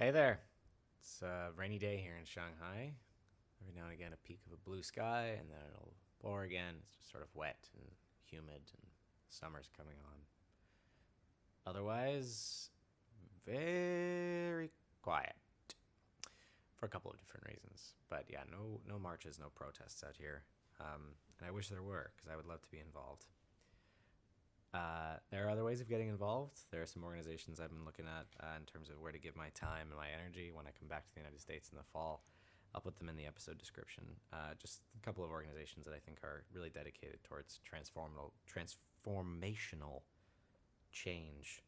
Hey there. It's a rainy day here in Shanghai. Every now and again, a peak of a blue sky, and then it'll pour again. It's just sort of wet and humid, and summer's coming on. Otherwise, very quiet for a couple of different reasons. But yeah, no marches, no protests out here. And I wish there were, because I would love to be involved. There are other ways of getting involved. There are some organizations I've been looking at in terms of where to give my time and my energy when I come back to the United States in the fall. I'll put them in the episode description. Just a couple of organizations that I think are really dedicated towards transformational change,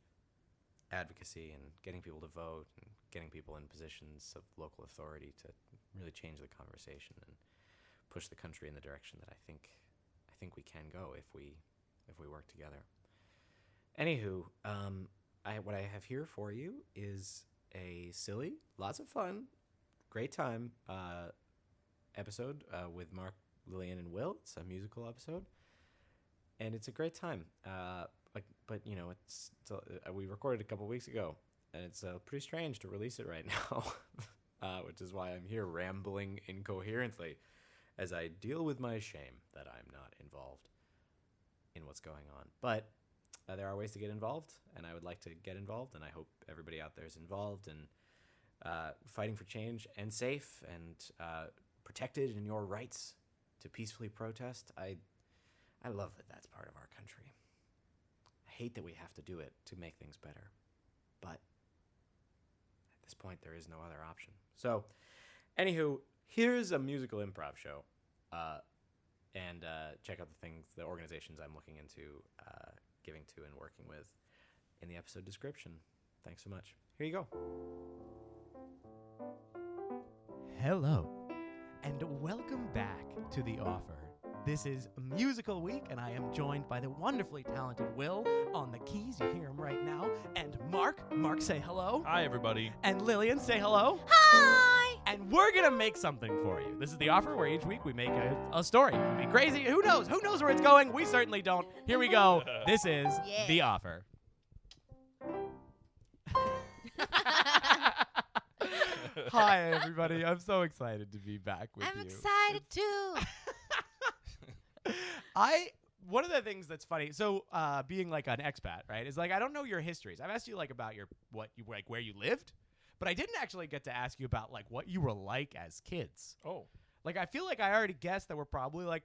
advocacy, and getting people to vote and getting people in positions of local authority to really change the conversation and push the country in the direction that I think we can go if we work together. Anywho, what I have here for you is a silly, lots of fun, great time episode with Mark, Lilian, and Will. It's a musical episode, and it's a great time. But you know, we recorded a couple weeks ago, and it's pretty strange to release it right now, which is why I'm here rambling incoherently as I deal with my shame that I'm not involved in what's going on. But there are ways to get involved, and I would like to get involved, and I hope everybody out there is involved in fighting for change and safe and protected in your rights to peacefully protest. I love that that's part of our country. I hate that we have to do it to make things better, but at this point there is no other option. So, anywho, here's a musical improv show. And check out the organizations I'm looking into giving to and working with in the episode description. Thanks so much. Here you go. Hello, and welcome back to The Offer. This is Musical Week, and I am joined by the wonderfully talented Will on the keys. You hear him right now. And Mark. Mark, say hello. Hi, everybody. And Lilian, say hello. Hi! And we're going to make something for you. This is The Offer, where each week we make a story. It could be crazy. Who knows? Who knows where it's going? We certainly don't. Here we go. This is Yeah. The Offer. Hi, everybody. I'm so excited to be back with you. I'm excited too. One of the things that's funny, so being like an expat, right, is like I don't know your histories. I've asked you like about where you lived, but I didn't actually get to ask you about like what you were like as kids. Oh. Like I feel like I already guessed that we're probably like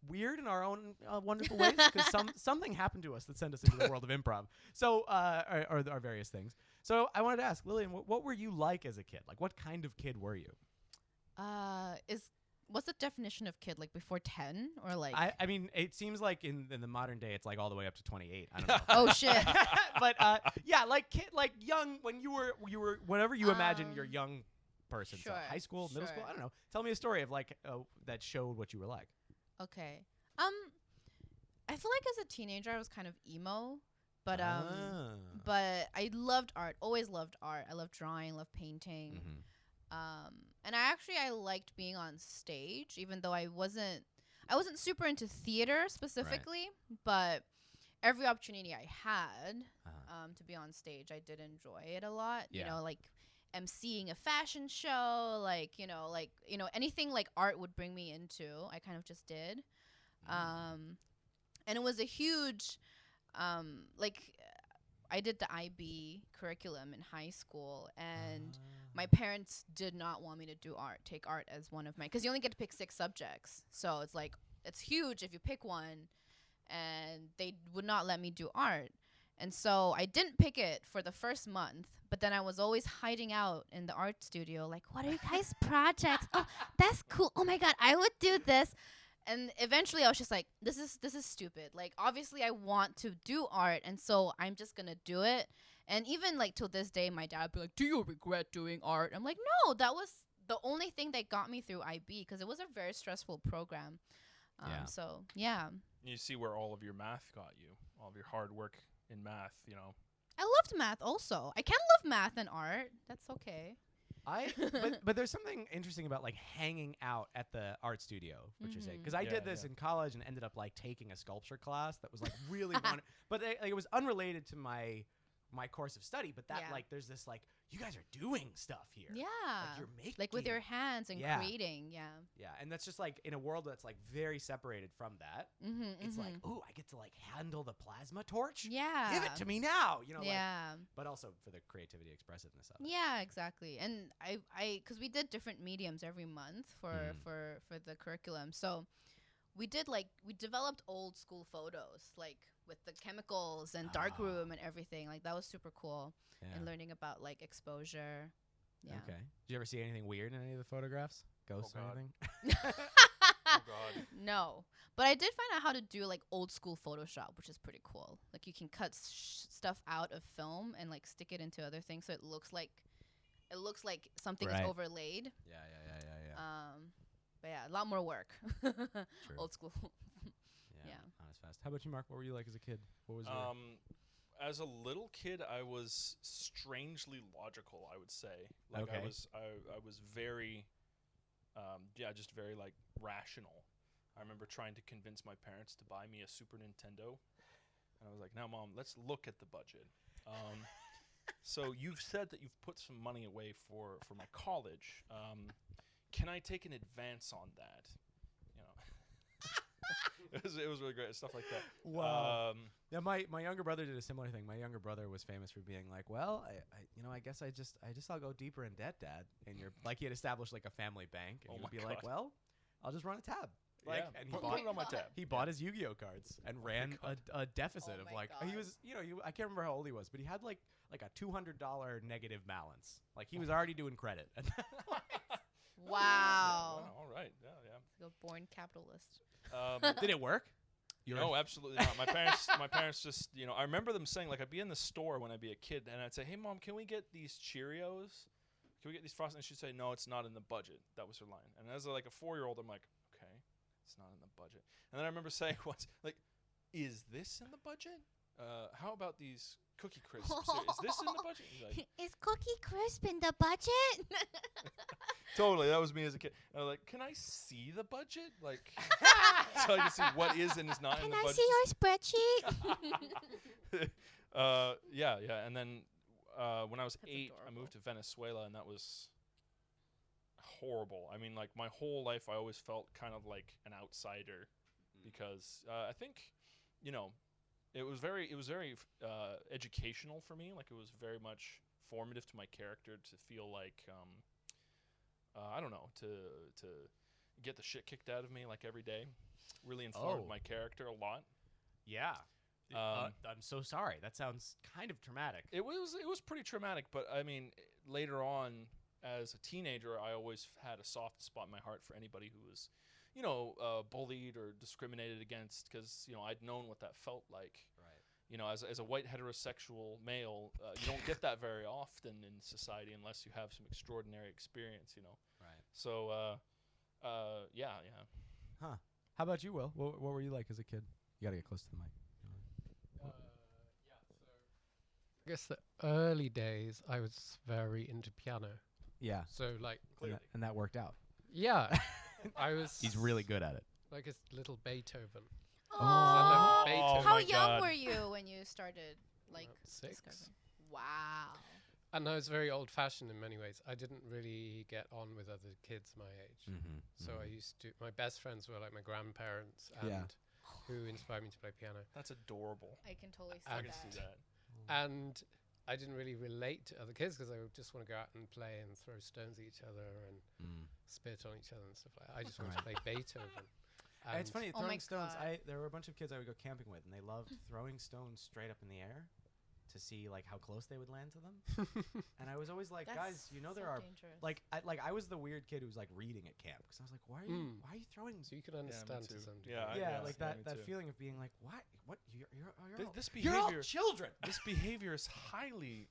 weird in our own wonderful ways because something happened to us that sent us into the world of improv. So or our various things. So I wanted to ask Lillian, what were you like as a kid? Like what kind of kid were you? What's the definition of kid? Like before 10 or like? I mean, it seems like in the modern day, it's like all the way up to 28. I don't know. Oh shit! But yeah, like kid, like young when you were whatever you imagine your young person. Sure, so high school, middle sure. school. I don't know. Tell me a story of like that showed what you were like. Okay. I feel like as a teenager I was kind of emo, but but I loved art. Always loved art. I loved drawing. Loved painting. And I liked being on stage, even though I wasn't super into theater specifically, but every opportunity I had to be on stage, I did enjoy it a lot. Yeah. You know, like emceeing a fashion show, anything like art would bring me into, I kind of just did. And it was a huge, I did the IB curriculum in high school, and my parents did not want me to take art as one of my, because you only get to pick 6 subjects. So it's like, it's huge if you pick one, and they would not let me do art. And so I didn't pick it for the first month, but then I was always hiding out in the art studio, like, what are you guys' projects? Oh, that's cool. Oh my God, I would do this. And eventually I was just like, this is stupid. Like, obviously I want to do art, and so I'm just going to do it. And even like till this day, my dad would be like, do you regret doing art? I'm like, no, that was the only thing that got me through IB, because it was a very stressful program. So, yeah. You see where all of your math got you, all of your hard work in math, you know. I loved math also. I can love math and art. That's okay. But there's something interesting about like hanging out at the art studio, what you're saying, because I did this in college and ended up like taking a sculpture class that was like really fun, but it was unrelated to my my course of study, but that Yeah. like there's this like you guys are doing stuff here. Yeah. Like you're making Like with your hands and Yeah. creating. Yeah. Yeah, and that's just like in a world that's like very separated from that. It's like, oh, I get to like handle the plasma torch. yeah. Give it to me now, you know. Like, Yeah. but also for the creativity, expressiveness of it. Yeah, exactly. And because we did different mediums every month for the curriculum, so we developed old school photos, like with the chemicals and darkroom and everything. Like that was super cool. Yeah. And learning about like exposure. Yeah. Okay. Did you ever see anything weird in any of the photographs? Ghosts or God. anything? Oh God. No, but I did find out how to do like old school Photoshop, which is pretty cool. Like you can cut stuff out of film and like stick it into other things, so it looks like something Right. is overlaid. Yeah. But yeah, a lot more work. True. Old school. Yeah. Yeah. Not as fast. How about you, Mark? What were you like as a kid? What was your As a little kid, I was strangely logical, I would say. Like Okay. I was very, just very like rational. I remember trying to convince my parents to buy me a Super Nintendo, and I was like, "Now, Mom, let's look at the budget." So you've said that you've put some money away for my college. Can I take an advance on that? You know, it was really great stuff like that. Wow. Yeah, my younger brother did a similar thing. My younger brother was famous for being like, "Well, I guess I just I'll go deeper in debt, Dad." And you're like, he had established like a family bank, and Oh he my would be like, God. "Well, I'll just run a tab." Like, Yeah, and he put bought it on my God. tab. he bought his Yu-Gi-Oh cards and ran a deficit Oh of my like God. he was, I can't remember how old he was, but he had like a $200 negative balance. Like he was already doing credit. Wow. All right. Yeah. Like a born capitalist. Did it work? No, absolutely not. My parents just, I remember them saying, like, I'd be in the store when I'd be a kid, and I'd say, "Hey, Mom, can we get these Cheerios? Can we get these Frosted?" And she'd say, "No, it's not in the budget." That was her line. And as like a 4-year-old, I'm like, okay, it's not in the budget. And then I remember saying once, like, "Is this in the budget? How about these Cookie Crisps? Is this in the budget?" He's like, Is Cookie Crisp in the budget? totally, that was me as a kid. And I was like, "Can I see the budget? Like, so I can see what is and is not in the budget." spreadsheet? Yeah. And then when I was That's 8, I adorable. moved to Venezuela, and that was horrible. I mean, like my whole life, I always felt kind of like an outsider because I think, it was very educational for me. Like it was very much formative to my character to feel like I don't know, to get the shit kicked out of me like every day. Really informed Oh. my character a lot. Yeah. Um, I'm so sorry. That sounds kind of traumatic. It was pretty traumatic, but I mean, later on, as a teenager, I always had a soft spot in my heart for anybody who was, bullied or discriminated against, because I'd known what that felt like. Right. As a white heterosexual male, you don't get that very often in society unless you have some extraordinary experience. Right. So, yeah. Huh. How about you, Will? What were you like as a kid? You gotta get close to the mic. I guess the early days I was very into piano. Yeah. So like, And that worked out. yeah, I was. He's really good at it. like a little Beethoven. Oh. I love Beethoven. How my young God. were you when you started like About 6. discovering? Wow. And I was very old-fashioned in many ways. I didn't really get on with other kids my age. Mm-hmm. So I used to. My best friends were like my grandparents, and Yeah. who inspired me to play piano. That's adorable. I can totally see I I can that. see that. And I didn't really relate to other kids because I would just want to go out and play and throw stones at each other and spit on each other and stuff like that. I just wanted to play Beethoven. And it's funny, Oh my throwing stones. God. There were a bunch of kids I would go camping with, and they loved throwing stones straight up in the air to see like how close they would land to them. And I was always like, That's guys, there so are dangerous. like I was the weird kid who was like reading at camp because I was like, why are you throwing? So you can understand to too. some degree. Yeah, Yeah, yeah, like yeah, that me that too. feeling of being like, what you're all, This you're all behavior, children. this behavior is highly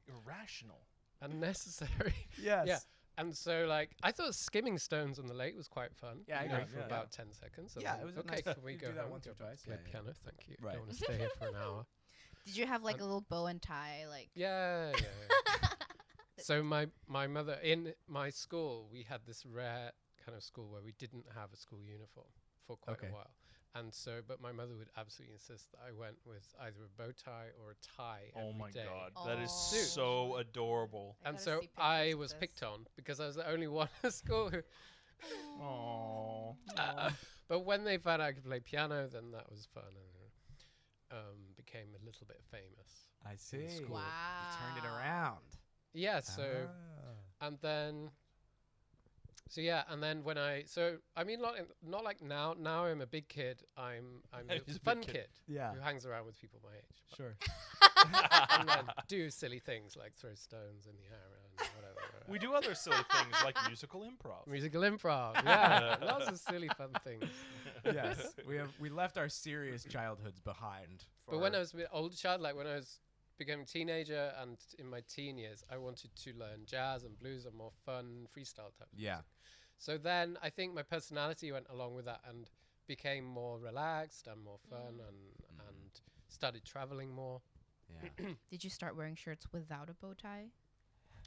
irrational. Unnecessary. Yes. Yeah. And so, like, I thought skimming stones on the lake was quite fun. Yeah, I you know, agree. for Yeah. about 10 seconds. And Yeah, then, it was a okay. nice- Can we you go do that home once and or go back twice. to play Yeah, yeah. piano? Thank you. Right. Don't want to stay here for an hour. Did you have like I'm- a little bow and tie? Like Yeah. So my mother in my school, we had this rare kind of school where we didn't have a school uniform for quite Okay. a while, And so, but my mother would absolutely insist that I went with either a bow tie or a tie Oh every my day. god, that is Oh. so adorable. I And gotta so see pictures I of was this. picked on because I was the only one at school who. Oh. But when they found out I could play piano, then that was fun and became a little bit famous. I see. school. Wow. You turned it around. Yeah. So and then. So yeah, and then when I mean, not like now. Now I'm a big kid. I'm He's a a fun big kid. kid Yeah. who hangs around with people my age. But Sure. and then do silly things like throw stones in the air and whatever. We do other silly things like musical improv. Musical improv. Yeah, lots of silly fun things. Yes. We left our serious childhoods behind. But when I was an older child, like when I was becoming a teenager and in my teen years, I wanted to learn jazz and blues and more fun freestyle type. Yeah. So then I think my personality went along with that and became more relaxed and more fun and started traveling more. Yeah. Did you start wearing shirts without a bow tie?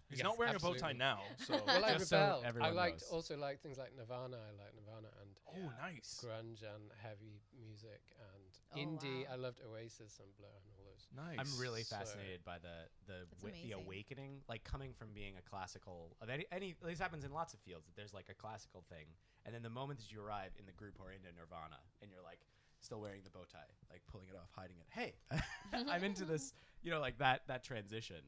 He's Yes, not wearing a bow tie absolutely. now, so. Well, I Just so rebelled. I everyone liked knows. also like things like Nirvana. I liked Nirvana and Oh, nice. grunge and heavy music and Oh, indie. wow. I loved Oasis and Blur and all those. Nice. I'm really So- fascinated by the That's the amazing. awakening, like coming from being a classical of any. This happens in lots of fields. That there's like a classical thing, and then the moment that you arrive in the group or into Nirvana, and you're like still wearing the bow tie, like pulling it off, hiding it. Hey, I'm into this. You know, like that transition.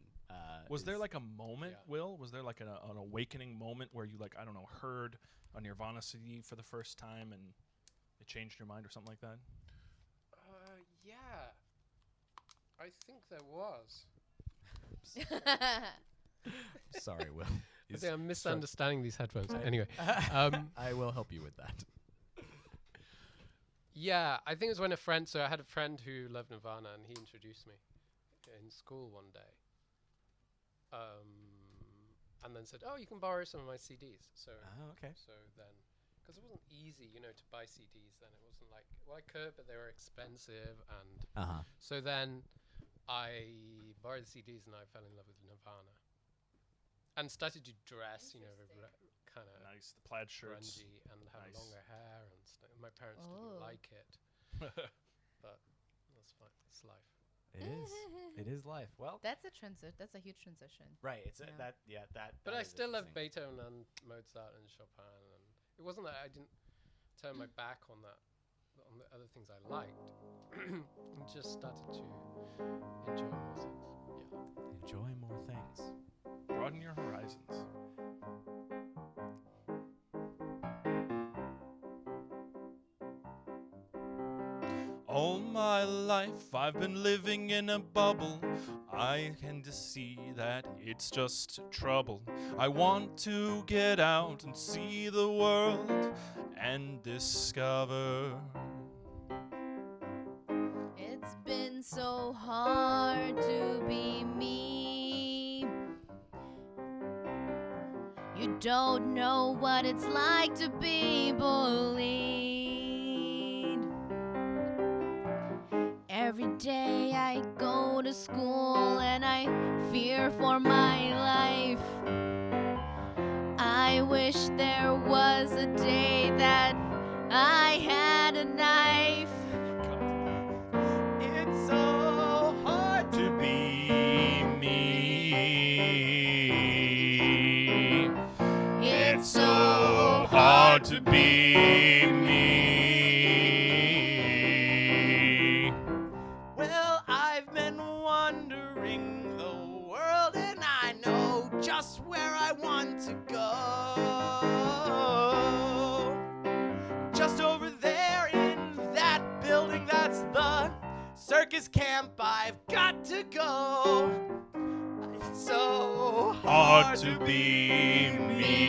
Was there is- like a moment, Yeah. Will? Was there like an awakening moment where you like, I don't know, heard a Nirvana CD for the first time and it changed your mind or something like that? Yeah. I think there was. Sorry, Will. I think I'm misunderstanding these headphones. Anyway, I will help you with that. yeah, I think it was when a friend. So I had a friend who loved Nirvana, and he introduced me in school one day. And then said, "Oh, you can borrow some of my CDs." So, Oh, okay. so then, because it wasn't easy, to buy CDs. Then it wasn't like, well, I could, but they were expensive, and so then I borrowed the CDs, and I fell in love with Nirvana, and started to dress, kind of Nice. The plaid shirts. grungy and have Nice. longer hair and stuff. My parents Oh. didn't like it, but that's fine. It's life. It is. It is life. Well, That's a huge transition. right. It's Yeah. that. But that I is still love interesting. Beethoven and Mozart and Chopin, and it wasn't that I didn't turn my back on the other things I liked. and just started to enjoy more things. Yeah. Enjoy more things. Broaden your horizons. All my life I've been living in a bubble. I can just see that it's just trouble. I want to get out and see the world and discover. It's been so hard to be me. You don't know what it's like to be bullied. Every day I go to school and I fear for my life. I wish there was a day that I had a knife. It's so hard To be me. It's so hard to be me. Well, I've been wandering the world and I know just where I want to go. Just over there in that building, that's the circus camp. I've got to go. It's so Hard to be me.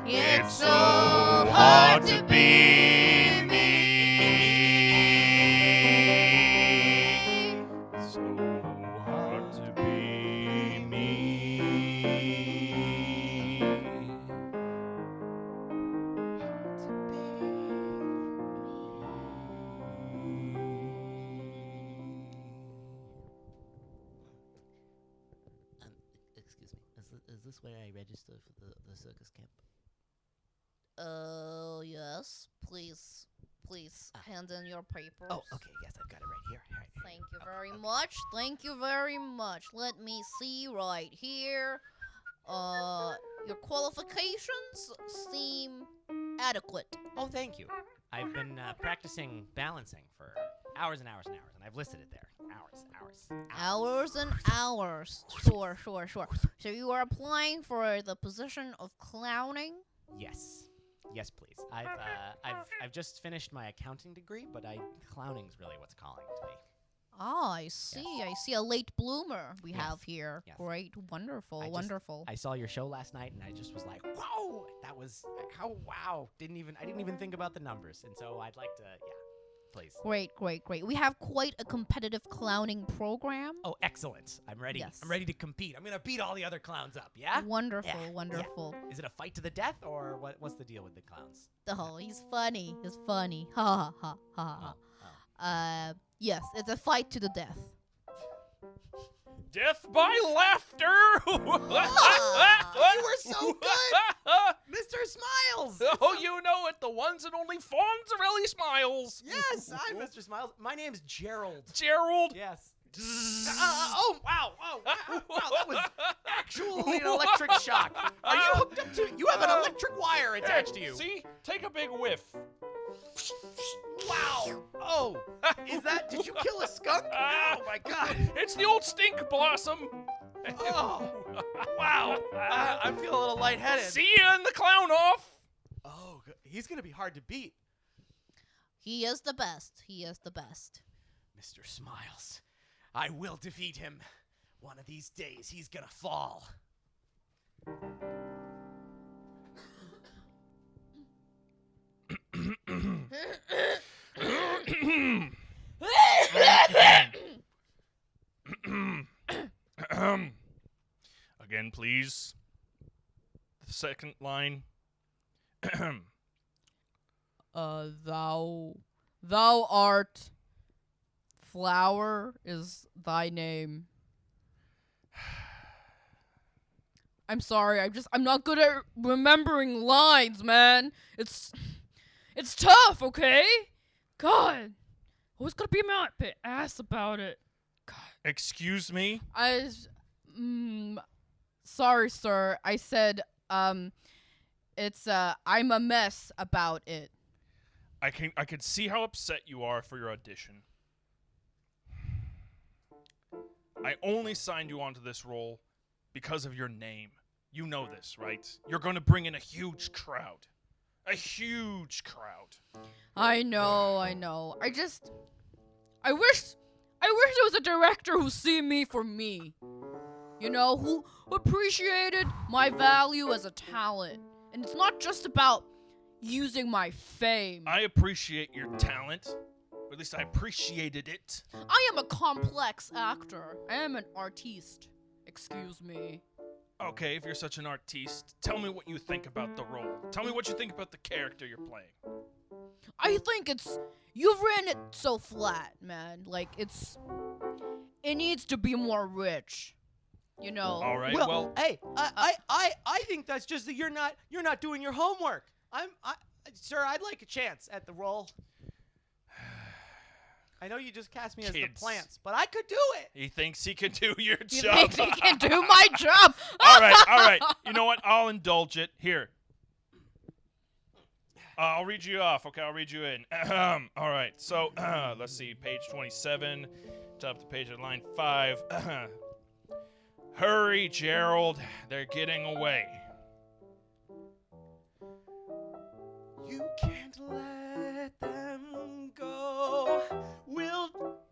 It's so hard to be me. So hard to be me. Excuse me. Is this where I register for the circus camp? Yes. Please hand in your papers. Oh, okay. Yes, I've got it right here. All right. Thank you very much. Thank you very much. Let me see right here. Your qualifications seem adequate. Oh, thank you. I've been practicing balancing for hours and hours and hours, and I've listed it there. Hours and hours. Sure. So you are applying for the position of clowning? Yes. Yes, please. I've just finished my accounting degree, but clowning's really what's calling to me. Oh, I see. Yes. I see a late bloomer we Yes. have here. Yes. Great. Wonderful. I saw your show last night, and I just was like, "Whoa!" That was wow. I didn't even think about the numbers, and so I'd like to, please. Great. We have quite a competitive clowning program. Oh, excellent! I'm ready. Yes. I'm ready to compete. I'm gonna beat all the other clowns up. Yeah. Wonderful. Yeah. Is it a fight to the death, or what's the deal with the clowns? Oh, he's funny. Ha ha ha. Oh. Yes, it's a fight to the death. Death by laughter. You were so good, Mr. Smiles. Oh, you know it. The ones and only Fonzarelli Smiles. Yes, I'm Mr. Smiles. My name's Gerald. Gerald. Yes. Oh, wow, that was actually an electric shock. Are you hooked up to? You have an electric wire attached to you. See? Take a big whiff. Wow. Oh, did you kill a skunk? Oh my God. It's the old stink blossom. Oh, wow. I feel a little lightheaded. See you in the clown off. Oh, he's gonna be hard to beat. He is the best. Mr. Smiles, I will defeat him. One of these days, he's gonna fall. Again, please. The second line. Thou art flower is thy name. I'm sorry, I'm not good at remembering lines, man. It's tough, okay? God. Always gotta be my ass about it. God. Excuse me? Sorry, sir. I said, it's, I'm a mess about it. I can see how upset you are for your audition. I only signed you onto this role because of your name. You know this, right? You're going to bring in a huge crowd. A huge crowd. I know. I wish there was a director who see me for me. You know, who appreciated my value as a talent. And it's not just about using my fame. I appreciate your talent. Or at least I appreciated it. I am a complex actor. I am an artiste. Excuse me. Okay, if you're such an artiste, tell me what you think about the role. Tell me what you think about the character you're playing. I think you've written it so flat, man. Like, it needs to be more rich. You know. All right. Well, hey, I think that's just that you're not doing your homework. Sir, I'd like a chance at the role. I know you just cast me as the plants, but I could do it. He thinks he can do your He job. thinks he can do my job. All right. You know what? I'll indulge it. Here. I'll read you off. Okay, I'll read you in. All right. So, let's see. Page 27. Top of the page at line 5. Hurry, Gerald. They're getting away. You can't let them go. We'll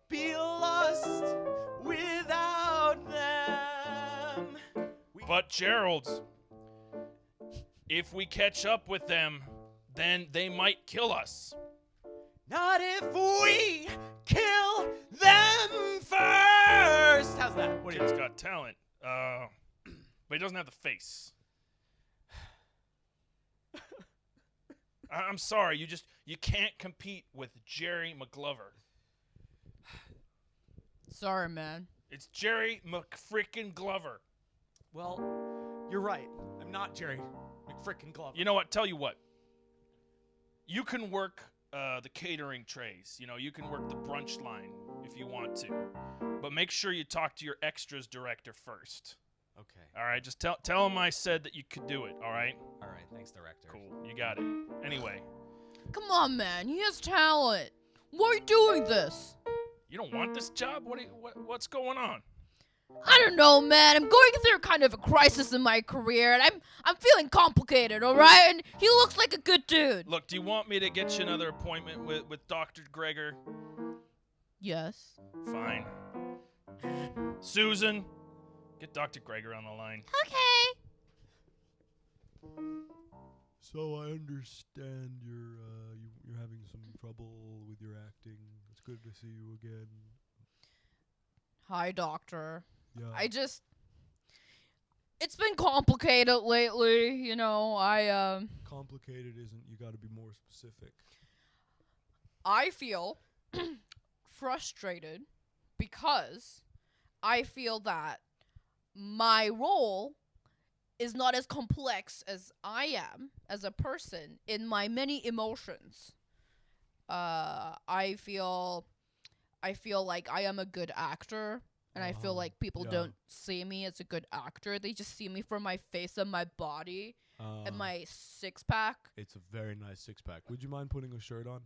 be lost without them. But, Gerald, if we catch up with them, then they might kill us. Not if we kill them first. How's that? What do you Kid's think? got talent. But he doesn't have the face. I'm sorry, you can't compete with Jerry McGlover. Sorry, man. It's Jerry McFrickin' Glover. Well, you're right. I'm not Jerry McFrickin' Glover. You know what? Tell you what. you can work the catering trays. You know, you can work the brunch line if you want to. But make sure you talk to your extras director first. Okay. All right, just tell him I said that you could do it, all right? All right. Thanks, director. Cool, you got it. Anyway, Come on, man. He has talent. Why are you doing this? you don't want this job? What's going on? I don't know, man. I'm going through kind of a crisis in my career, and I'm feeling complicated, all right? And he looks like a good dude. Look, do you want me to get you another appointment with Dr. Gregor? Yes. Fine. Susan, get Dr. Gregor on the line. Okay. So I understand you're having some trouble with your acting. It's good to see you again. Hi, doctor. Yeah. It's been complicated lately, you know. Complicated isn't. You got to be more specific. I feel frustrated because I feel that my role is not as complex as I am as a person in my many emotions. I feel like I am a good actor, and I feel like people don't see me as a good actor. They just see me for my face and my body and my six-pack. It's a very nice six-pack. Would you mind putting a shirt on?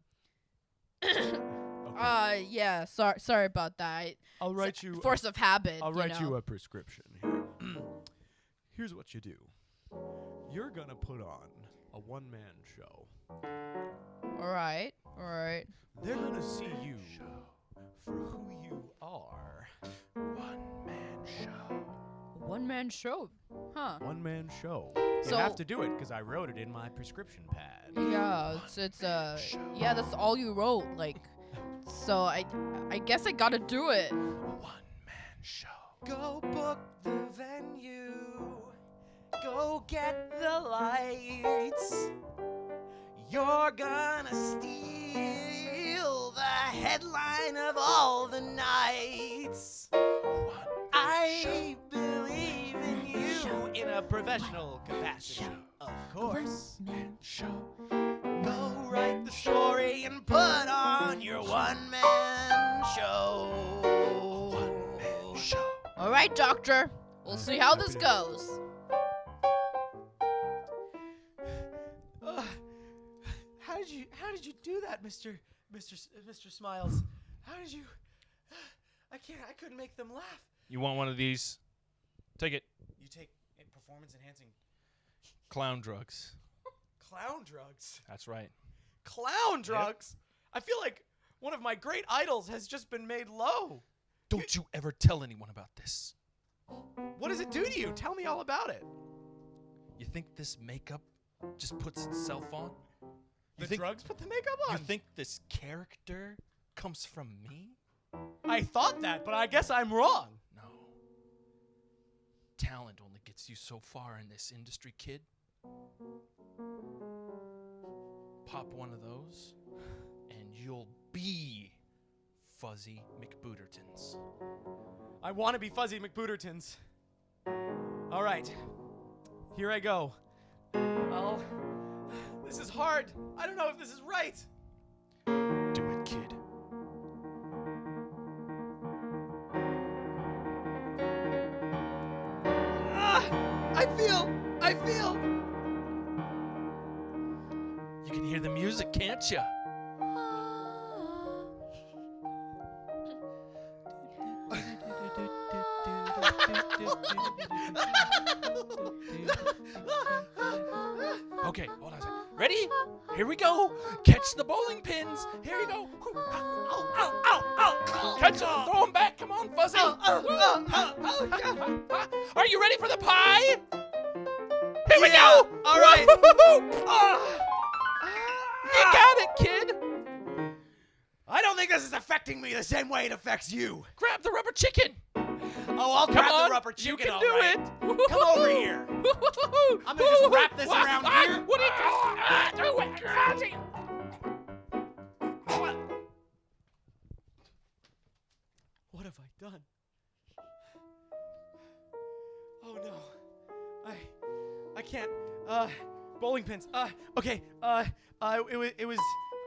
Yeah, sorry about that. I'll write you. Force of habit. I'll write you you a prescription here. Here's what you do. You're gonna put on a one-man show. All right. They're gonna see you for who you are. One-man show. One-man show. Huh. One-man show. You So- have to do it because I wrote it in my prescription pad. Yeah, yeah, that's all you wrote, like, so I guess I gotta do it. One-man show. Go book the venue. Go get the lights. You're gonna steal the headline of all the nights. I believe in you in a professional capacity, of course. Go write the story and put on your one-man show. All right, doctor. We'll see how this goes. How did you do that, Mr. Smiles? How did you? I couldn't make them laugh. You want one of these? Take it. You take performance-enhancing Clown drugs. clown drugs. That's right. Clown drugs? I feel like one of my great idols has just been made low. Don't you ever tell anyone about this. What does it do to you? Tell me all about it. You think this makeup just puts itself on? The drugs put the makeup on. You think this character comes from me? I thought that, but I guess I'm wrong. No. Talent only gets you so far in this industry, kid. Pop one of those, and you'll be Fuzzy McBootertons. I want to be Fuzzy McBootertons. All right. Here I go. Oh, this is hard. I don't know if this is right. Do it, kid. I feel. You can hear the music, can't you? Okay, hold on a second. Ready? Here we go. Catch the bowling pins. Here we go. Catch them. Throw them back. Come on, Fuzzy. Are you ready for the pie? Here we go. All right. You got it, kid. I don't think this is affecting me the same way it affects you. Grab the rubber chicken. Oh, I'll grab the rubber chicken. You can all do right. it. Come over here. I'm gonna just wrap this around here. What are you doing? Fuzzy. What have I done? Oh no. I can't. Bowling pins. Okay. It was.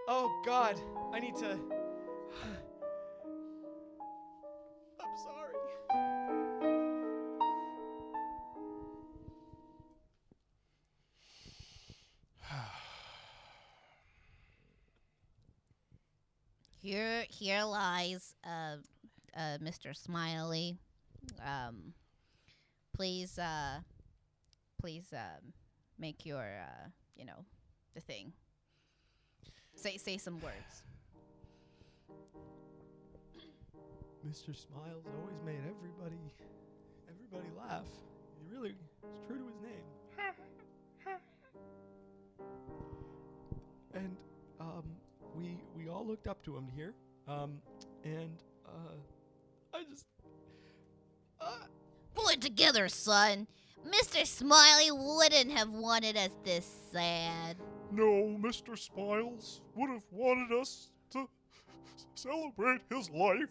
Oh God, I need to. I'm sorry. Here lies, Mr. Smiley. Please, make your, the thing. Say some words. Mr. Smiles always made everybody laugh. He really is true to his name. And we all looked up to him here. I just Pull it together, son. Mr. Smiley wouldn't have wanted us this sad. No, Mr. Smiles would have wanted us to celebrate his life.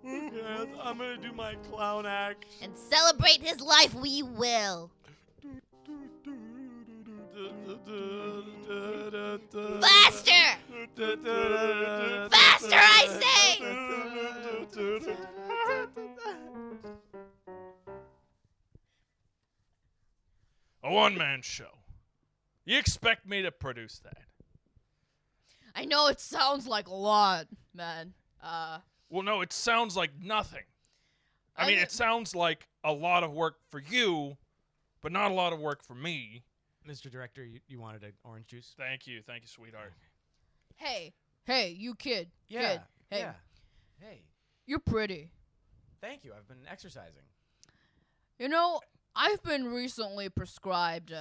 Yes, I'm gonna do my clown act. And celebrate his life we will. Faster! Faster, I say! A one-man show. You expect me to produce that? I know it sounds like a lot, man. Well, no, it sounds like nothing. I mean, it sounds like a lot of work for you, but not a lot of work for me. Mr. Director, you wanted an orange juice? Thank you, sweetheart. Hey, you kid. Yeah. Kid. Hey, Yeah. Hey, you're pretty. thank you. I've been exercising. You know, I've been recently prescribed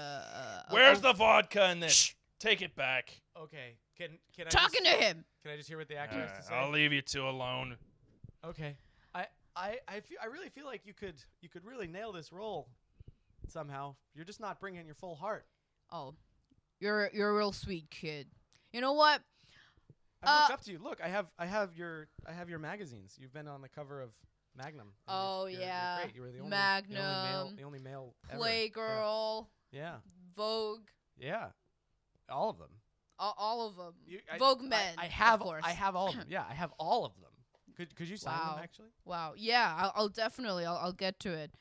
Where's the vodka in this? Shh. Take it back. Okay. Can I talking just, to him. Can I just hear what the actor has to say? I'll leave you two alone. Okay. I really feel like you could really nail this role somehow. You're just not bringing your full heart. Oh, you're a real sweet kid. You know what? I've looked up to you. Look, I have your magazines. You've been on the cover of Magnum. Oh, you're yeah. great. You were the only Magnum, the only male ever. Playgirl, Yeah. Vogue, Yeah. All of them. all of them. I- Vogue Men. I have of course. I have all of them. Yeah, I have all of them. Could you sign Wow. them actually? Wow. Yeah, I'll definitely. I'll get to it.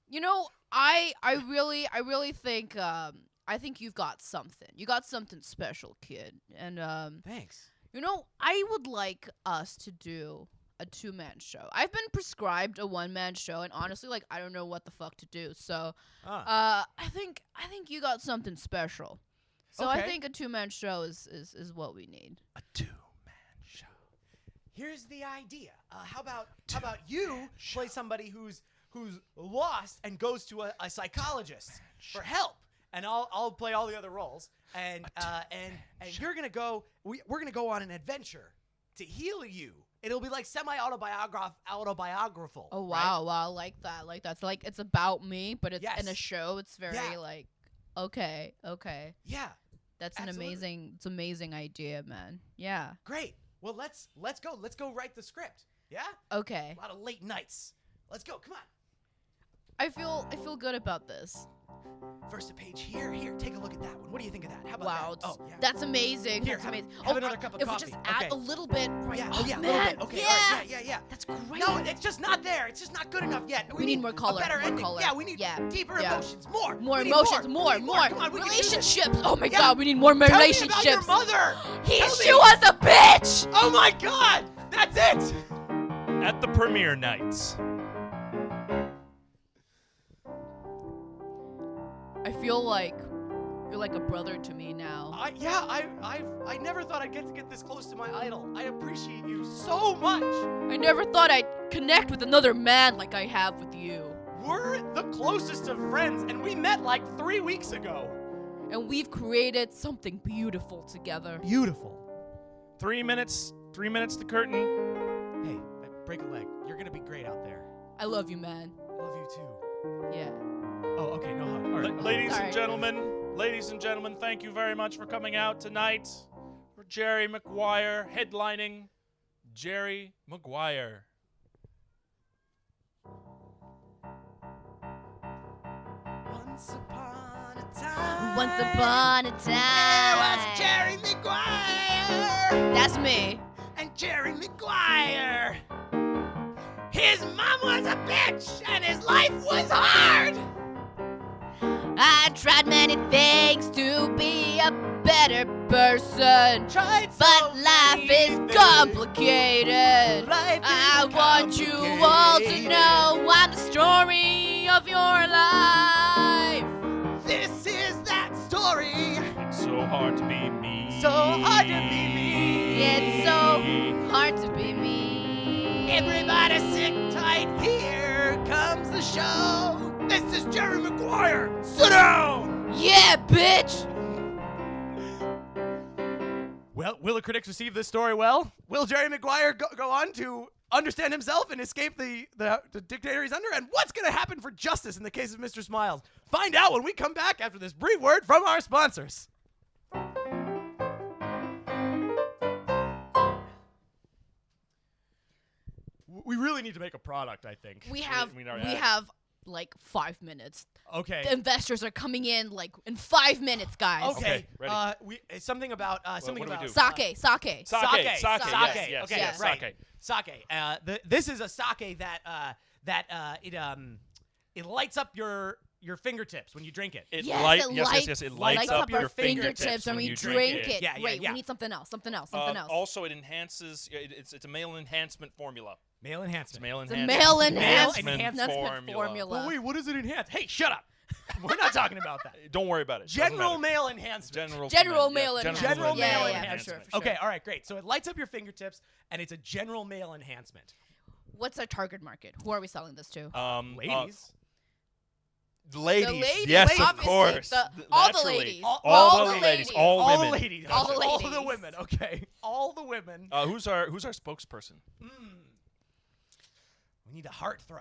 You know, I really think I think you've got something. You got something special, kid. And Thanks. you know, I would like us to do a 2-man show. I've been prescribed a 1-man show, and honestly, like, I don't know what the fuck to do. So, I think you got something special. So I Okay. think a 2-man show is what we need. A two-man show. Here's the idea. How about you play somebody who's lost and goes to a psychologist for help, and I'll play all the other roles, and you're gonna go. We're gonna go on an adventure to heal you. It'll be like autobiographical. Oh right? wow, I like that. It's like it's about me, but it's in a Yes. show. It's very Yeah. like okay. Yeah. That's Absolutely. an amazing idea, man. Yeah. Great. Well, let's go. Let's go write the script. Yeah. Okay. A lot of late nights. Let's go. Come on. I feel good about this. First a page here. Take a look at that one. What do you think of that? How about Wow, that? Oh, yeah. that's amazing. Here, That's have- amazing. have another cup of if coffee. we just add Okay. a little bit, right? Yeah. Oh, Oh, yeah. A man. little bit. Okay. Yeah. All right. Yeah. That's great. No, it's just not there. It's just not good enough yet. We need more color, A better more ending. color. Yeah, we need Yeah, deeper yeah. emotions. More. More We need emotions. We More. need Come on, we can do this. Relationships. Oh my Yeah. God, we need more Tell relationships. me about your mother. He, Tell she me. was a bitch. Oh my God. That's it. At the premiere nights. I feel like you're like a brother to me now. I never thought I'd get this close to my idol. I appreciate you so much. I never thought I'd connect with another man like I have with you. We're the closest of friends, and we met like 3 weeks ago. And we've created something beautiful together. Beautiful. 3 minutes. 3 minutes to curtain. Hey, break a leg. You're gonna be great out there. I love you, man. Love you too. Yeah. Oh, okay, no hug. All right. Ladies Sorry. and gentlemen, thank you very much for coming out tonight. For Jerry Maguire headlining Jerry Maguire. One Once upon a time. Once upon a time. There was Jerry Maguire. That's me. And Jerry Maguire. His mom was a bitch and his life was hard. I tried many things to be a better person. But life is complicated. I want you all to know I'm the story of your life. This is that story. It's so hard to be me. So hard to be me. It's so hard to be me. Everybody sit tight, here comes the show. This is Jerry Maguire. Sit down. Yeah, bitch. Well, will the critics receive this story well? Will Jerry Maguire go on to understand himself and escape the dictator he's under? And what's going to happen for justice in the case of Mr. Smiles? Find out when we come back after this brief word from our sponsors. We really need to make a product, I think. We have already we have. have like 5 minutes. Okay. The investors are coming in like in 5 minutes, guys. Okay. ready. Something about something what do we about do? Sake. Sake. Sake. Yes, Sake. yes, Okay, yes, right. sake. Sake. This is a sake that it lights up your fingertips when you drink it. It Yes, yes, it lights up your fingertips when you drink it. Yeah, yeah, Wait, yeah. we need something else. Something else. Also, it enhances. It's a male enhancement formula. Male It's enhancement. male It's a enhancement. male enhancement enhancement formula. Well, wait, what does it enhance? Hey, shut up. We're not talking about that. Don't worry about it. Doesn't General matter. male enhancement. General male yeah, enhancement. General Yeah, male yeah, for enhancement. sure, for Okay, sure. all right, great. So it lights up your fingertips, and it's a general male enhancement. What's our target market? Who are we selling this to? Ladies. Ladies. The ladies, Yes, of obviously. course. All the Naturally. ladies. All the ladies. All all women. the ladies. All the All the ladies. women. Okay. All the women. Who's our spokesperson? We need a heartthrob,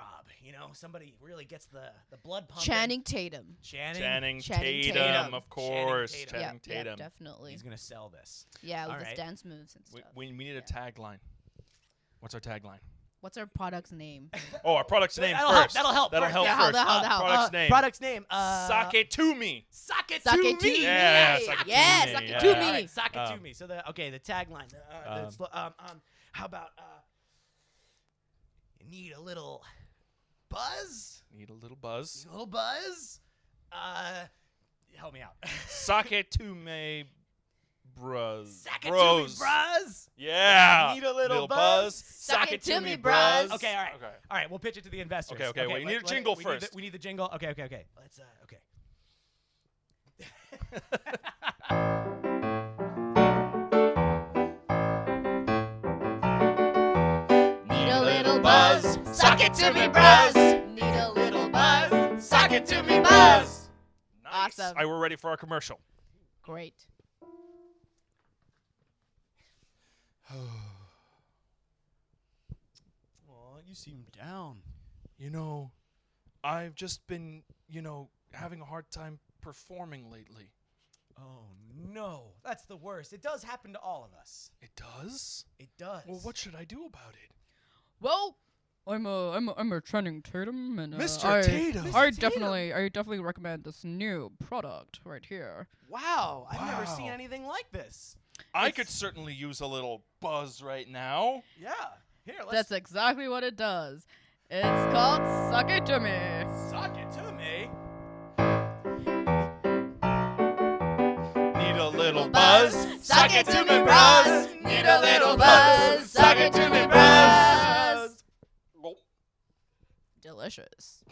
somebody really gets the blood pumping. Channing Tatum. Channing Channing Tatum, Tatum. of course. Channing Tatum. Channing Yeah, Tatum. definitely. He's going to sell this. Yeah, with All his right. dance moves and stuff. We need a tagline. What's our tagline? What's our product's name? Oh, our product's name That'll help, first. that'll help That'll first. help Yeah, first. how the Product's name. Product's name. Sake to me. Sake to Sake me. to me. Yeah, sake to Yeah, me. sake Yeah. to All me. right, sake to me. So the tagline. How about you need a little buzz? Need a little buzz. A little buzz? Help me out. Sake to me, bros. Sake to me, bros. bros. Yeah. Need a little buzz? Sake to me, bros. bros. Okay, all right. Okay. All right, we'll pitch it to the investors. Okay, wait, we need a jingle first. We need the jingle. Okay. Let's okay. Need a little buzz. Suck it to me, bros. Need a little buzz. Suck it to me, buzz. Nice. Awesome. All right, we're ready for our commercial. Great. Aw, you seem down. I've just been, having a hard time performing lately. Oh no, that's the worst. It does happen to all of us. It does? It does. Well, what should I do about it? Well, I'm a Channing Tatum, and Mr. Tatum. I definitely recommend this new product right here. Wow, I've never seen Wow. anything like this. I could certainly use a little buzz right now. Yeah. Here, let's That's exactly what it does. It's called Suck It To Me. suck it to me. Need a little buzz. Suck it to me, bros. Need a little buzz. Suck it to me, bros. Delicious.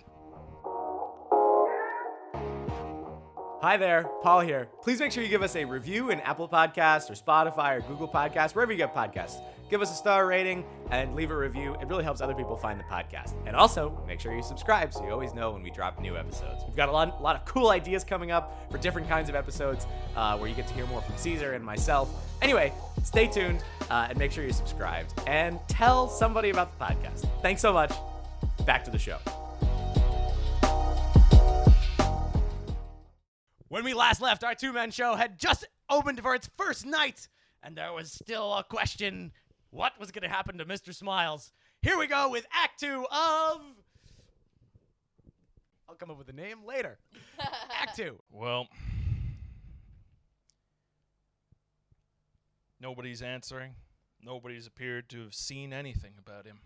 Hi there, Paul here. Please make sure you give us a review in Apple Podcasts or Spotify or Google Podcasts, wherever you get podcasts. Give us a star rating and leave a review. It really helps other people find the podcast. And also, make sure you subscribe so you always know when we drop new episodes. We've got a lot of cool ideas coming up for different kinds of episodes where you get to hear more from Caesar and myself. Anyway, stay tuned and make sure you're subscribed. And tell somebody about the podcast. Thanks so much. Back to the show. When we last left, our two-man show had just opened for its first night, and there was still a question, what was going to happen to Mr. Smiles? Here we go with Act 2 of I'll come up with a name later. Act 2. Well, nobody's answering. Nobody's appeared to have seen anything about him.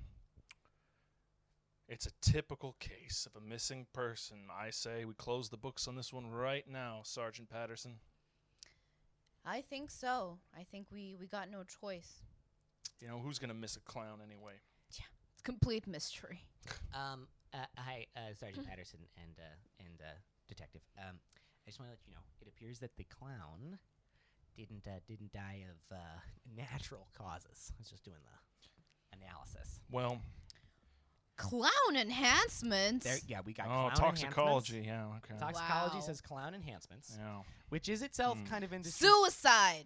It's a typical case of a missing person. I say we close the books on this one right now, Sergeant Patterson. I think so. I think we got no choice. You know, who's going to miss a clown anyway? It's complete mystery. Hi, Sergeant Patterson and Detective. I just want to let you know, it appears that the clown didn't die of natural causes. I was just doing the analysis. Well, Clown enhancements? We got oh, clown toxicology. enhancements. Yeah, okay. Toxicology Wow. says clown enhancements, Yeah. Which is itself kind of industry. Suicide.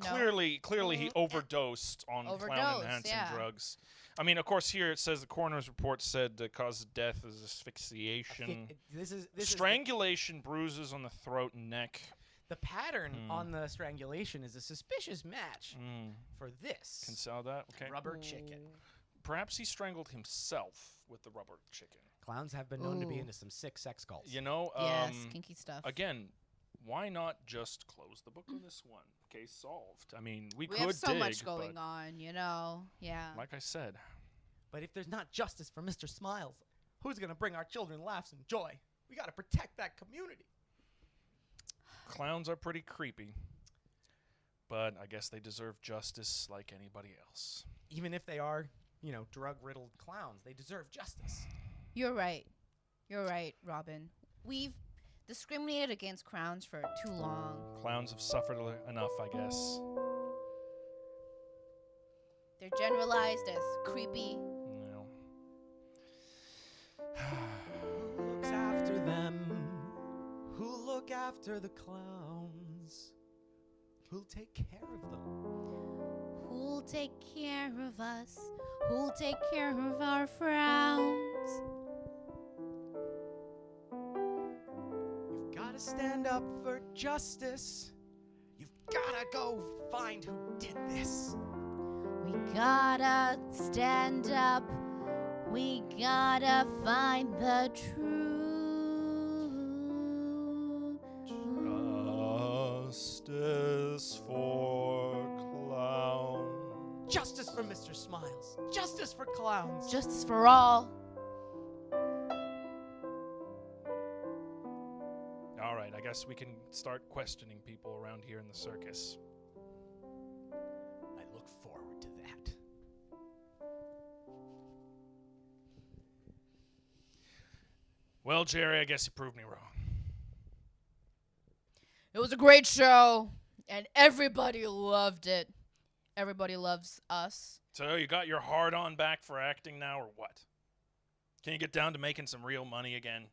Clearly, he overdosed on clown-enhancing yeah. drugs. I mean, of course, here it says the coroner's report said the cause of death is asphyxiation, This is strangulation, bruises on the throat and neck. the pattern on the strangulation is a suspicious match for this Can sell that? Okay. rubber chicken. Perhaps he strangled himself with the rubber chicken. Clowns have been known to be Ooh. into some sick sex cults. You know, Yes, kinky stuff. again, why not just close the book on this one? Case solved. I mean, we could have so dig, much going but on, you know? Yeah. like I said, But if there's not justice for Mr. Smiles, who's going to bring our children laughs and joy? We got to protect that community. clowns are pretty creepy. But I guess they deserve justice like anybody else. Even if they are, drug-riddled clowns, they deserve justice. You're right. You're right, Robin. We've discriminated against clowns for too long. Clowns have suffered enough, I guess. They're generalized as creepy. You know. Who looks after them? Who'll look after the clowns? Who'll take care of them? Who'll take care of us? Who'll take care of our frowns? You've got to stand up for justice. You've got to go find who did this. We gotta stand up. We gotta find the truth. Justice for clowns. Justice for Mr. Smiles. Justice for clowns. Justice for all. All right, I guess we can start questioning people around here in the circus. I look forward to that. Well, Jerry, I guess you proved me wrong. It was a great show, and everybody loved it. Everybody loves us. So you got your hard-on back for acting now, or what? Can you get down to making some real money again?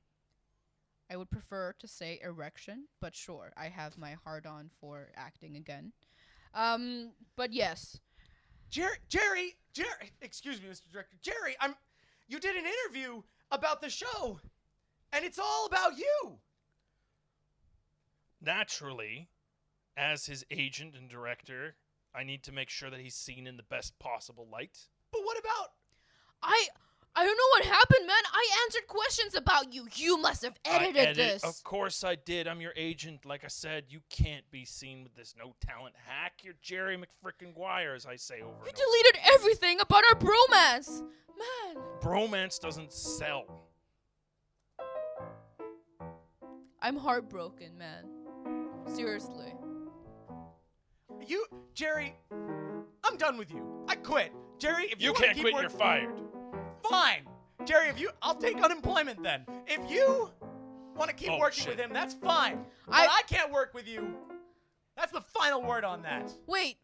I would prefer to say erection, but sure, I have my hard on for acting again. But yes. Jerry, excuse me, Mr. Director. Jerry, you did an interview about the show, and it's all about you. Naturally, as his agent and director, I need to make sure that he's seen in the best possible light. But what about... I don't know what happened, man. I answered questions about you. You must have edited this. Of course I did. I'm your agent. Like I said, you can't be seen with this no-talent hack. You're Jerry McFrickin' as I say over You and over. deleted everything about our bromance. Man. Bromance doesn't sell. I'm heartbroken, man. Seriously. Jerry, I'm done with you. I quit. Jerry, if you You wanna can't keep quit, working, you're fired. Fine. Jerry, I'll take unemployment then. If you want to keep Oh, working shit. with him, that's fine. But I can't work with you. That's the final word on that. Wait,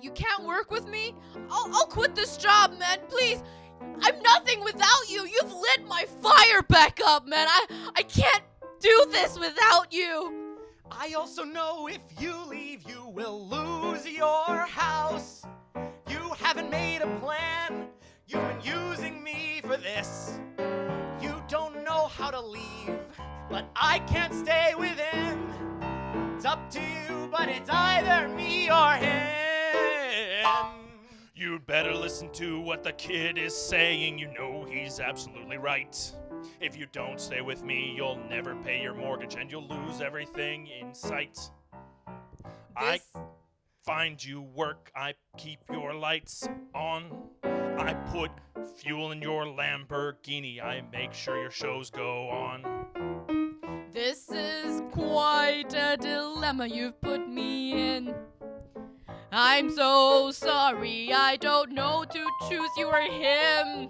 you can't work with me? I'll quit this job, man, please. I'm nothing without you. You've lit my fire back up, man. I can't do this without you. I also know if you leave, you will lose your house. You haven't made a plan. You've been using me for this. You don't know how to leave, but I can't stay with him. It's up to you, but it's either me or him. You'd better listen to what the kid is saying. You know he's absolutely right. If you don't stay with me, you'll never pay your mortgage and you'll lose everything in sight. I This find you work, I keep your lights on. I put fuel in your Lamborghini, I make sure your shows go on. This is quite a dilemma you've put me in. I'm so sorry, I don't know to choose you or him.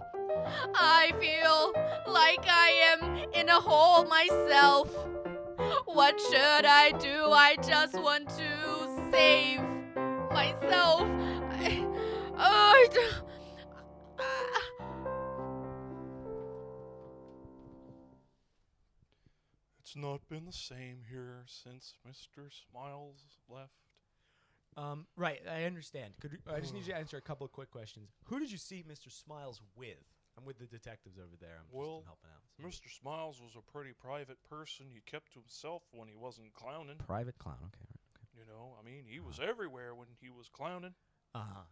I feel like I am in a hole myself. What should I do? I just want to save myself. It's not been the same here since Mr. Smiles left. Right, I understand. I just need you to answer a couple of quick questions. Who did you see Mr. Smiles with? I'm with the detectives over there. I'm Well, just helping out. Mr. Smiles was a pretty private person. He kept to himself when he wasn't clowning. Private clown. Okay. You know, I mean, he was everywhere when he was clowning.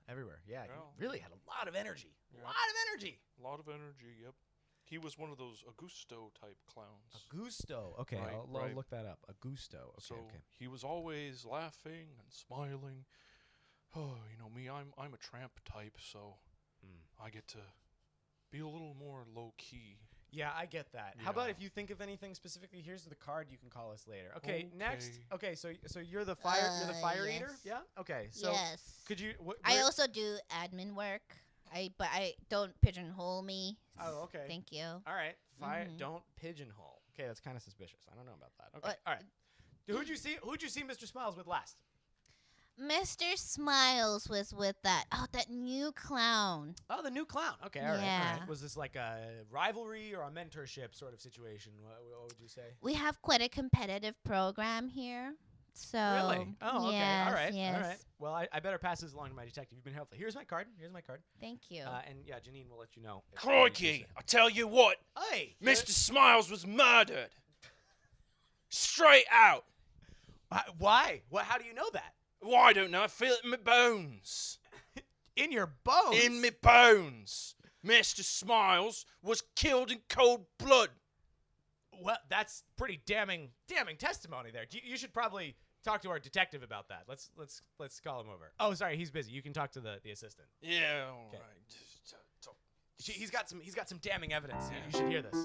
Everywhere. Yeah. Yeah. He really had a lot of energy. Yeah. A lot of energy. A lot of energy, yep. He was one of those Augusto type clowns. Augusto. Okay, Right, I'll right. look that up. Augusto. Okay. So okay. he was always laughing and smiling. Oh, you know me, I'm a tramp type, so I get to be a little more low key. Yeah, I get that. How about Yeah. if you think of anything specifically? Here's the card. You can call us later. Okay. Okay. Next. Okay. So you're the fire. You're the fire yes. eater. Yeah. Okay. So yes. could you? I also do admin work. But I don't pigeonhole me. Oh, okay. Thank you. All right. Fire. Mhm. Don't pigeonhole. Okay, that's kind of suspicious. I don't know about that. Okay. What- All right. Who'd you see? Who'd you see Mr. Smiles with last? Mr. Smiles was with that new clown. Oh, the new clown. Okay. All right. All Yeah. right. Was this like a rivalry or a mentorship sort of situation? What would you say? We have quite a competitive program here. So Really? Oh, okay. yes, All right. yes. All right. Well, I better pass this along to my detective. You've been helpful. Here's my card. Thank you. And yeah, Janine will let you know. if Crikey, I tell you what, Hey, Mr. Smiles was murdered. Straight out. Why? How do you know that? Well, I don't know, I feel it in my bones. In your bones. In my bones. Mr. Smiles was killed in cold blood. Well, that's pretty damning testimony there. You should probably talk to our detective about that. Let's call him over. Oh, sorry, he's busy. You can talk to the assistant. Yeah, all Okay. right. He's got some damning evidence. You should hear this.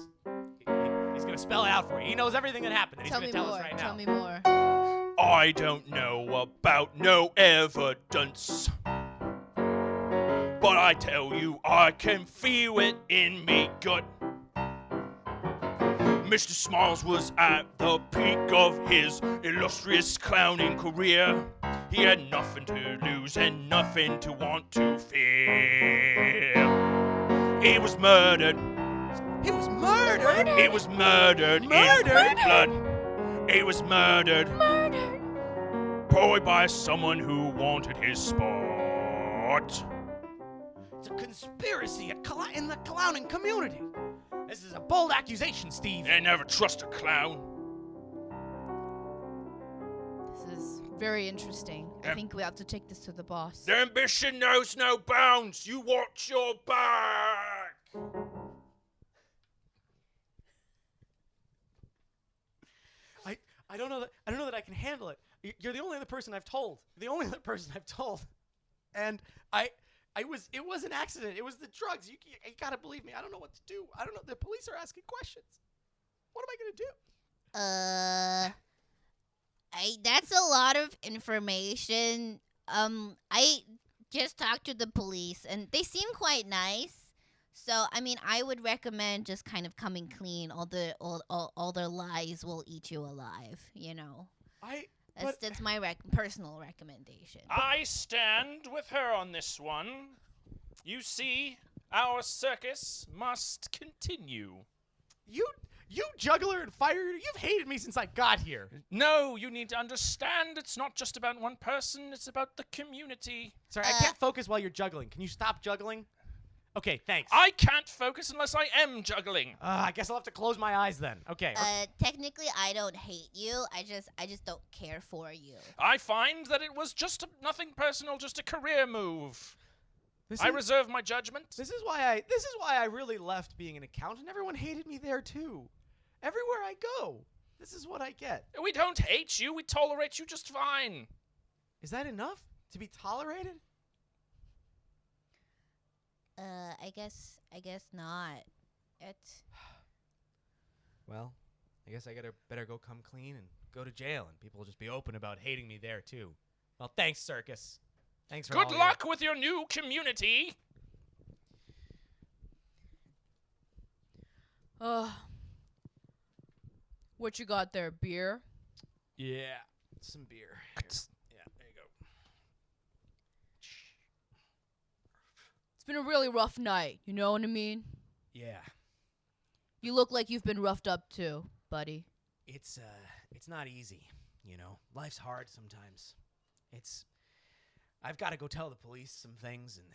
He's gonna spell it out for you. He knows everything that happened. And Tell he's me gonna tell more. us right Tell now. me more. I don't know about no evidence. But I tell you, I can feel it in me gut. Mr. Smiles was at the peak of his illustrious clowning career. He had nothing to lose and nothing to want to fear. He was murdered. He was murdered. He was murdered. Murdered? In blood. He was murdered. Probably by someone who wanted his spot. It's a conspiracy in the clowning community. This is a bold accusation, Steve. I never trust a clown. This is very interesting. I Yep. think we have to take this to the boss. Their ambition knows no bounds. You watch your back. I don't know that I can handle it. You're the only other person I've told. And it was an accident. It was the drugs. You gotta believe me. I don't know what to do. I don't know. The police are asking questions. What am I gonna do? That's a lot of information. I just talked to the police and they seem quite nice. So, I mean, I would recommend just kind of coming clean. All their lies will eat you alive, you know. That's my personal recommendation. I stand with her on this one. You see, our circus must continue. You juggler and fire eater, you've hated me since I got here. No, you need to understand it's not just about one person, it's about the community. Sorry, I can't focus while you're juggling. Can you stop juggling? Okay, thanks. I can't focus unless I am juggling. I guess I'll have to close my eyes then. Okay. Technically, I don't hate you. I just don't care for you. I find that it was just nothing personal, just a career move. I reserve my judgment. This is why I really left being an accountant. Everyone hated me there too. Everywhere I go, this is what I get. We don't hate you. We tolerate you just fine. Is that enough to be tolerated? I guess not. Well, I guess I better go come clean and go to jail, and people will just be open about hating me there too. Well, thanks, Circus. Thanks for Good luck with your new community. What you got there? Beer? Yeah, some beer. Yeah, there you go. It's been a really rough night. You know what I mean? Yeah, You look like you've been roughed up too, buddy. it's not easy, you know. Life's hard sometimes. I've got to go tell the police some things, and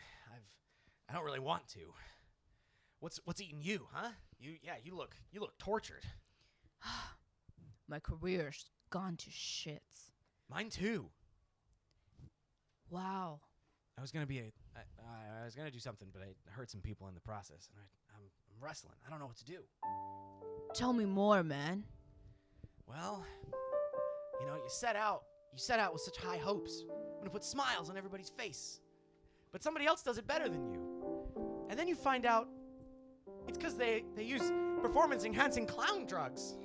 I don't really want to. What's eating you, huh? You look tortured. My career's gone to shits. Mine too. Wow. I was gonna do something, but I hurt some people in the process, and I'm wrestling. I don't know what to do. Tell me more, man. Well, you know, you set out with such high hopes. I'm gonna put smiles on everybody's face, but somebody else does it better than you, and then you find out it's because they use performance-enhancing clown drugs,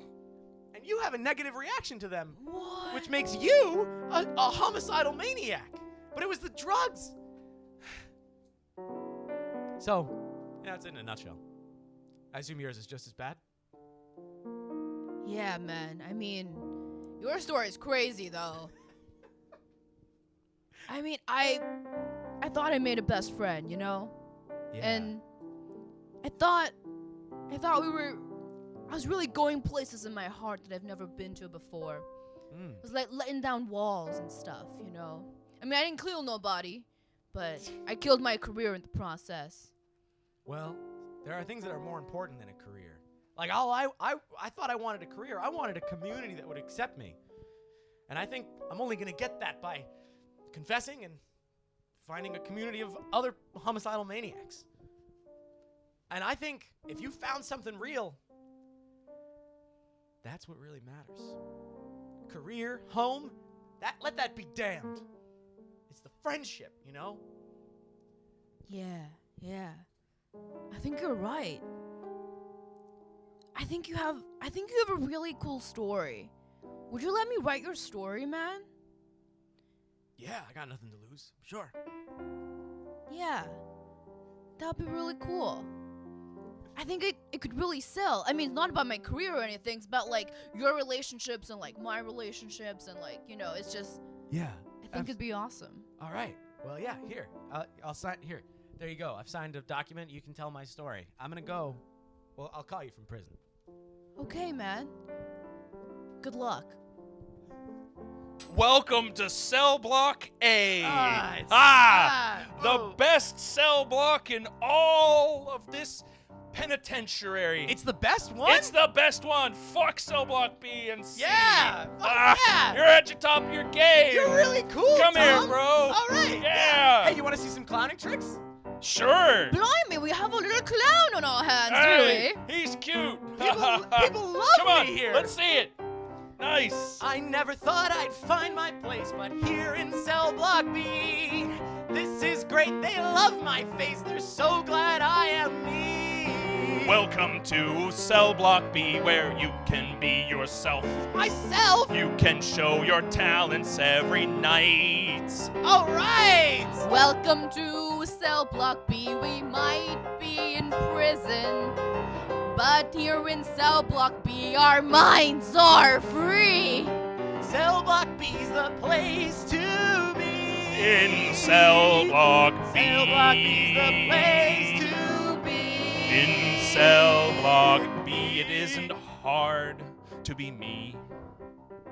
and you have a negative reaction to them, What? which makes you a homicidal maniac. But it was the drugs. So, yeah, it's in a nutshell. I assume yours is just as bad? Yeah, man. I mean, your story's crazy, though. I mean, I thought I made a best friend, you know? Yeah. And I thought I was really going places in my heart that I've never been to before. It was like letting down walls and stuff, you know? I mean, I didn't kill nobody, but I killed my career in the process. Well, there are things that are more important than a career. Like, I thought I wanted a career. I wanted a community that would accept me. And I think I'm only going to get that by confessing and finding a community of other homicidal maniacs. And I think if you found something real, that's what really matters. Career, home, let that be damned. It's the friendship, you know? Yeah. I think you're right. I think you have a really cool story. Would you let me write your story, man? Yeah, I got nothing to lose. Sure. Yeah. That'd be really cool. I think it could really sell. I mean, it's not about my career or anything. It's about, like, your relationships and, like, my relationships and, like, you know, it's just... Yeah. I think it'd be awesome. All right. Well, yeah, here. I'll sign. Here. There you go. I've signed a document. You can tell my story. I'm going to go. Well, I'll call you from prison. Okay, man. Good luck. Welcome to Cell Block A. The Whoa. best cell block in all of this penitentiary. It's the best one? It's the best one. Fuck Cell Block B and C. Yeah. Fuck yeah. You're at your top of your game. You're really cool, Come here, Tom. bro. All right. Yeah. Hey, you want to see some clowning tricks? Sure. Blimey, we have a little clown on our hands, Hey, do we? he's cute. People love Come on, me here. let's see it. Nice. I never thought I'd find my place, but here in Cell Block B, this is great. They love my face. They're so glad I am me. Welcome to Cell Block B, where you can be yourself. Myself? You can show your talents every night. All right. Welcome to Cell Block B. We might be in prison, but here in Cell Block B, our minds are free. Cell Block B's the place to be. In Cell Block B. Cell Block B's the place to be. In Cell Block B, it isn't hard to be me.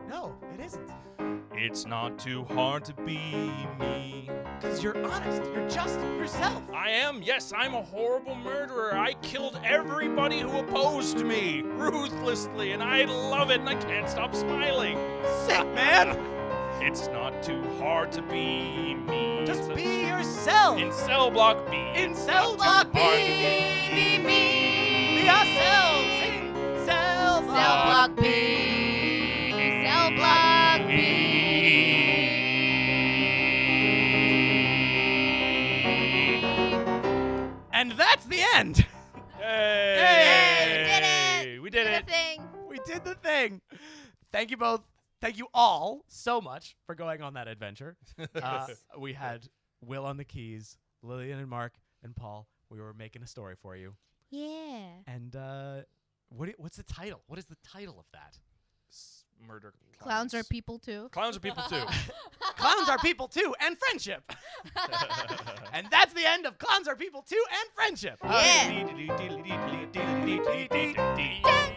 No, it isn't. It's not too hard to be me. Because you're honest. You're just yourself. I am, yes, I'm a horrible murderer. I killed everybody who opposed me, ruthlessly, and I love it, and I can't stop smiling. Sick, man. It's not not too hard to be me. Just So- be yourself. in cell block B. In It's cell not block too B. hard to be Be ourselves. Sing. Cell block. Cell block B. Cell block B. And that's the end. Hey, we did Did it. a thing. We did the thing. Thank you both. Thank you all so much for going on that adventure. We had Will on the keys, Lillian and Mark and Paul. We were making a story for you. Yeah. And what's the title? What is the title of that? Murder Clowns are people too. Clowns are people too. Clowns are people too, and friendship. And that's the end of Clowns are people too, and friendship. Yeah. Yeah.